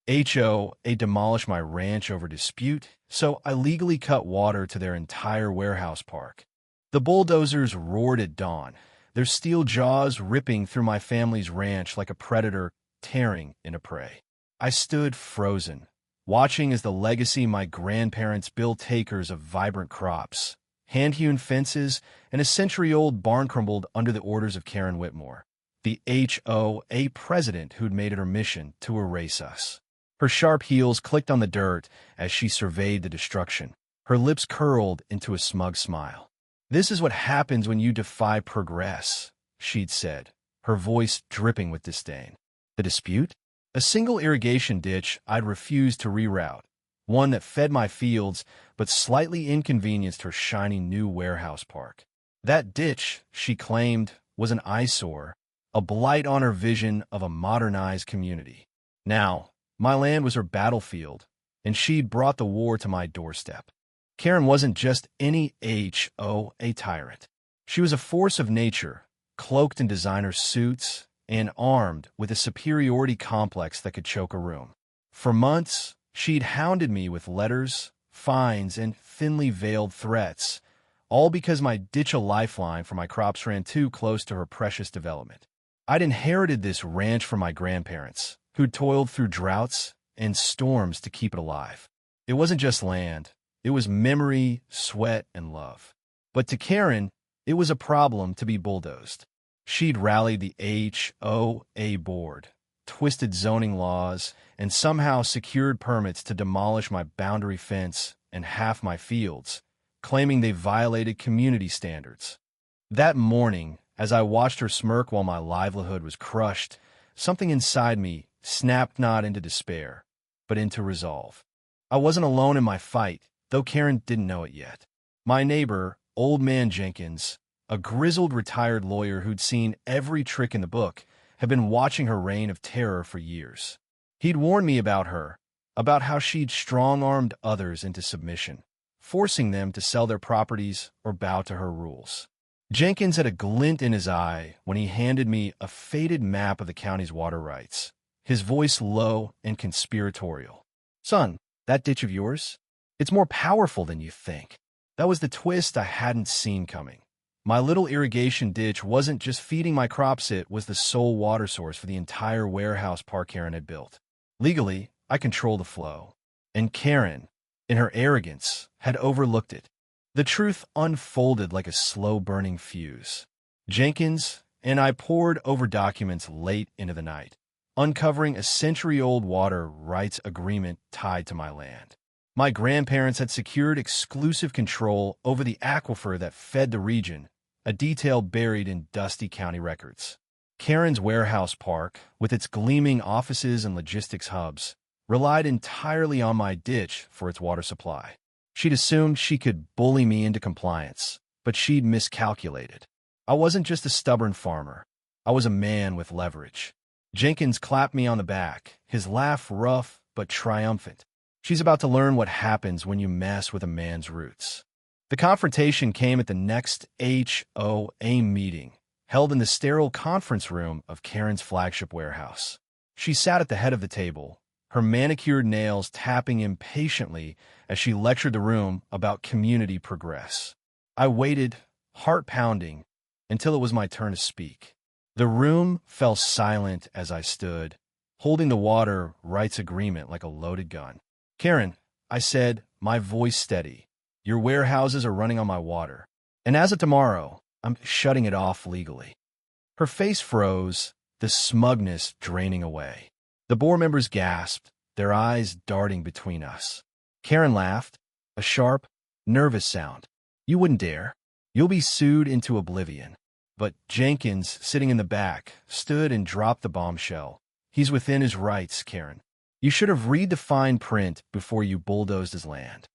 HOA demolished my ranch over dispute, so I legally cut water to their entire warehouse park. The bulldozers roared at dawn, their steel jaws ripping through my family's ranch like a predator tearing into prey. I stood frozen, watching as the legacy my grandparents built acres of vibrant crops, hand-hewn fences, and a century-old barn crumbled under the orders of Karen Whitmore, the HOA president who'd made it her mission to erase us. Her sharp heels clicked on the dirt as she surveyed the destruction. Her lips curled into a smug smile. "This is what happens when you defy progress," she'd said, her voice dripping with disdain. The dispute? A single irrigation ditch I'd refused to reroute, one that fed my fields but slightly inconvenienced her shiny new warehouse park. That ditch, she claimed, was an eyesore, a blight on her vision of a modernized community. Now, my land was her battlefield, and she'd brought the war to my doorstep. Karen wasn't just any HOA tyrant. She was a force of nature, cloaked in designer suits and armed with a superiority complex that could choke a room. For months, she'd hounded me with letters, fines, and thinly veiled threats, all because my ditch a lifeline for my crops ran too close to her precious development. I'd inherited this ranch from my grandparents, who'd toiled through droughts and storms to keep it alive. It wasn't just land. It was memory, sweat, and love. But to Karen, it was a problem to be bulldozed. She'd rallied the HOA board, twisted zoning laws, and somehow secured permits to demolish my boundary fence and half my fields, claiming they violated community standards. That morning, as I watched her smirk while my livelihood was crushed, something inside me snapped not into despair, but into resolve. I wasn't alone in my fight, though Karen didn't know it yet. My neighbor, Old Man Jenkins, a grizzled retired lawyer who'd seen every trick in the book, had been watching her reign of terror for years. He'd warned me about her, about how she'd strong-armed others into submission, forcing them to sell their properties or bow to her rules. Jenkins had a glint in his eye when he handed me a faded map of the county's water rights, his voice low and conspiratorial. "Son, that ditch of yours? It's more powerful than you think." That was the twist I hadn't seen coming. My little irrigation ditch wasn't just feeding my crops, it was the sole water source for the entire warehouse park Karen had built. Legally, I controlled the flow. And Karen, in her arrogance, had overlooked it. The truth unfolded like a slow-burning fuse. Jenkins and I pored over documents late into the night, uncovering a century-old water rights agreement tied to my land. My grandparents had secured exclusive control over the aquifer that fed the region, a detail buried in dusty county records. Karen's warehouse park, with its gleaming offices and logistics hubs, relied entirely on my ditch for its water supply. She'd assumed she could bully me into compliance, but she'd miscalculated. I wasn't just a stubborn farmer. I was a man with leverage. Jenkins clapped me on the back, his laugh rough but triumphant. "She's about to learn what happens when you mess with a man's roots." The confrontation came at the next HOA meeting, held in the sterile conference room of Karen's flagship warehouse. She sat at the head of the table, her manicured nails tapping impatiently as she lectured the room about community progress. I waited, heart pounding, until it was my turn to speak. The room fell silent as I stood, holding the water rights agreement like a loaded gun. "Karen," I said, my voice steady, "your warehouses are running on my water, and as of tomorrow, I'm shutting it off legally." Her face froze, the smugness draining away. The board members gasped, their eyes darting between us. Karen laughed, a sharp, nervous sound. "You wouldn't dare. You'll be sued into oblivion." But Jenkins, sitting in the back, stood and dropped the bombshell. "He's within his rights, Karen. You should have read the fine print before you bulldozed his land."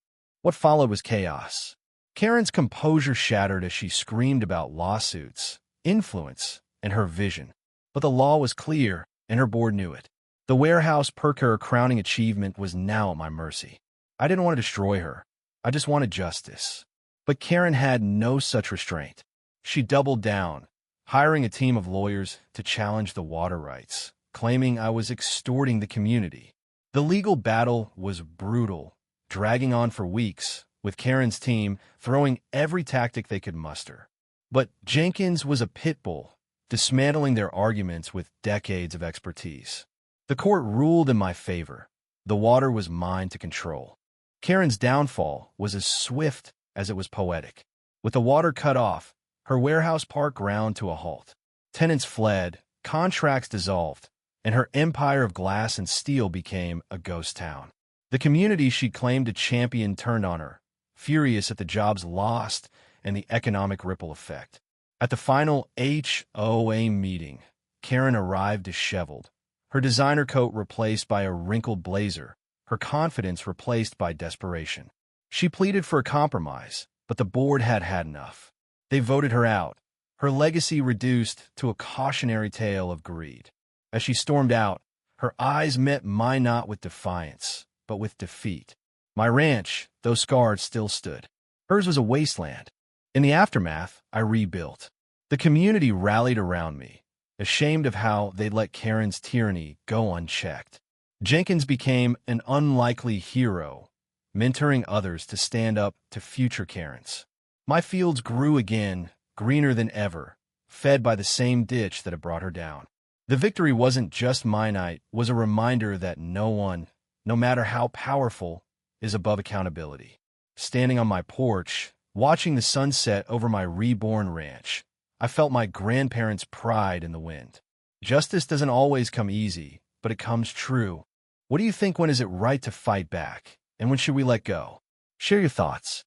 What followed was chaos. Karen's composure shattered as she screamed about lawsuits, influence, and her vision. But the law was clear, and her board knew it. The warehouse perk, her crowning achievement, was now at my mercy. I didn't want to destroy her. I just wanted justice. But Karen had no such restraint. She doubled down, hiring a team of lawyers to challenge the water rights, claiming I was extorting the community. The legal battle was brutal, dragging on for weeks, with Karen's team throwing every tactic they could muster. But Jenkins was a pit bull, dismantling their arguments with decades of expertise. The court ruled in my favor. The water was mine to control. Karen's downfall was as swift as it was poetic. With the water cut off, her warehouse park ground to a halt. Tenants fled, contracts dissolved, and her empire of glass and steel became a ghost town. The community she claimed to champion turned on her, furious at the jobs lost and the economic ripple effect. At the final HOA meeting, Karen arrived disheveled, her designer coat replaced by a wrinkled blazer, her confidence replaced by desperation. She pleaded for a compromise, but the board had had enough. They voted her out, her legacy reduced to a cautionary tale of greed. As she stormed out, her eyes met mine not with defiance, but with defeat. My ranch, though scarred, still stood. Hers was a wasteland. In the aftermath, I rebuilt. The community rallied around me, ashamed of how they'd let Karen's tyranny go unchecked. Jenkins became an unlikely hero, mentoring others to stand up to future Karens. My fields grew again, greener than ever, fed by the same ditch that had brought her down. The victory wasn't just mine, it was a reminder that no one, no matter how powerful, is above accountability. Standing on my porch, watching the sunset over my reborn ranch, I felt my grandparents' pride in the wind. Justice doesn't always come easy, but it comes true. What do you think? When is it right to fight back? And when should we let go? Share your thoughts.